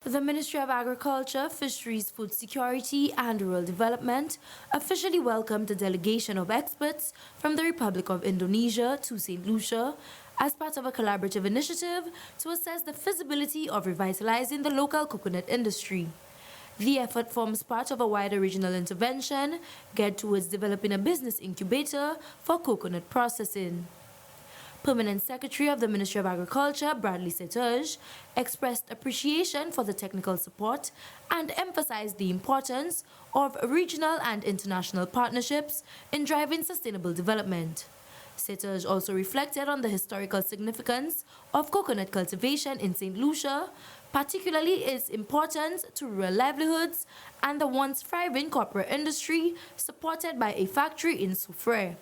The Ministry of Agriculture, Fisheries, Food Security and Rural Development officially welcomed a delegation of experts from the Republic of Indonesia to St. Lucia as part of a collaborative initiative to assess the feasibility of revitalizing the local coconut industry. The effort forms part of a wider regional intervention geared towards developing a business incubator for coconut processing. Permanent Secretary of the Ministry of Agriculture, Bradley Setej, expressed appreciation for the technical support and emphasized the importance of regional and international partnerships in driving sustainable development. Setej also reflected on the historical significance of coconut cultivation in St. Lucia, particularly its importance to rural livelihoods and the once thriving corporate industry supported by a factory in Soufrière.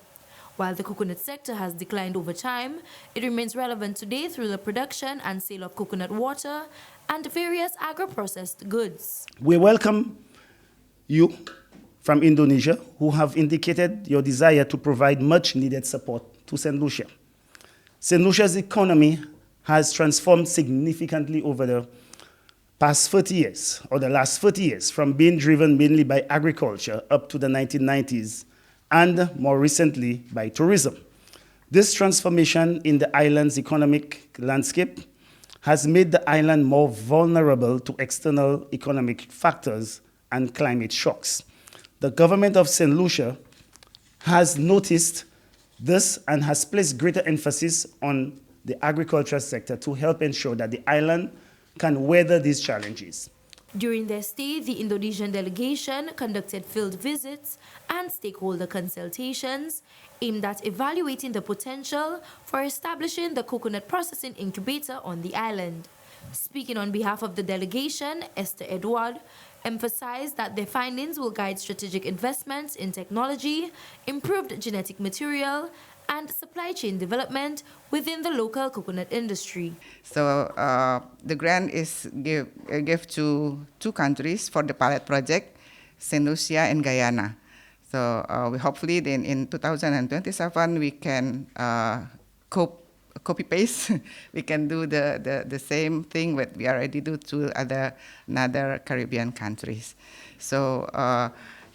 While the coconut sector has declined over time, it remains relevant today through the production and sale of coconut water and various agro-processed goods. We welcome you from Indonesia who have indicated your desire to provide much-needed support to St. Lucia. St. Lucia's economy has transformed significantly over the past 30 years, or the last 30 years, from being driven mainly by agriculture up to the 1990s, and more recently by tourism. This transformation in the island's economic landscape has made the island more vulnerable to external economic factors and climate shocks. The government of St. Lucia has noticed this and has placed greater emphasis on the agricultural sector to help ensure that the island can weather these challenges. During their stay, the Indonesian delegation conducted field visits and stakeholder consultations aimed at evaluating the potential for establishing the coconut processing incubator on the island. Speaking on behalf of the delegation, Esther Edward emphasized that their findings will guide strategic investments in technology, improved genetic material, and supply chain development within the local coconut industry. So the grant is give to two countries for the pilot project, St. Lucia and Guyana. So we hopefully then in 2027 we can copy paste. We can do the same thing what we already do to another Caribbean countries. So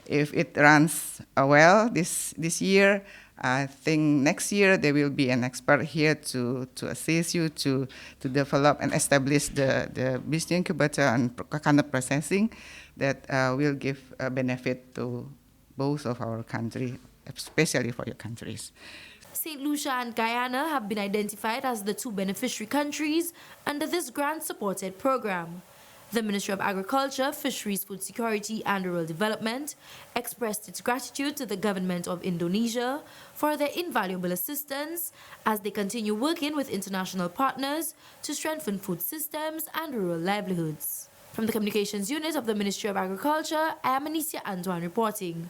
if it runs well this year, I think next year there will be an expert here to assist you to develop and establish the business incubator and coconut processing that will give a benefit to both of our country, especially for your countries. St. Lucia and Guyana have been identified as the two beneficiary countries under this grant-supported program. The Ministry of Agriculture, Fisheries, Food Security and Rural Development expressed its gratitude to the government of Indonesia for their invaluable assistance as they continue working with international partners to strengthen food systems and rural livelihoods. From the Communications Unit of the Ministry of Agriculture, I am Anicia Antoine reporting.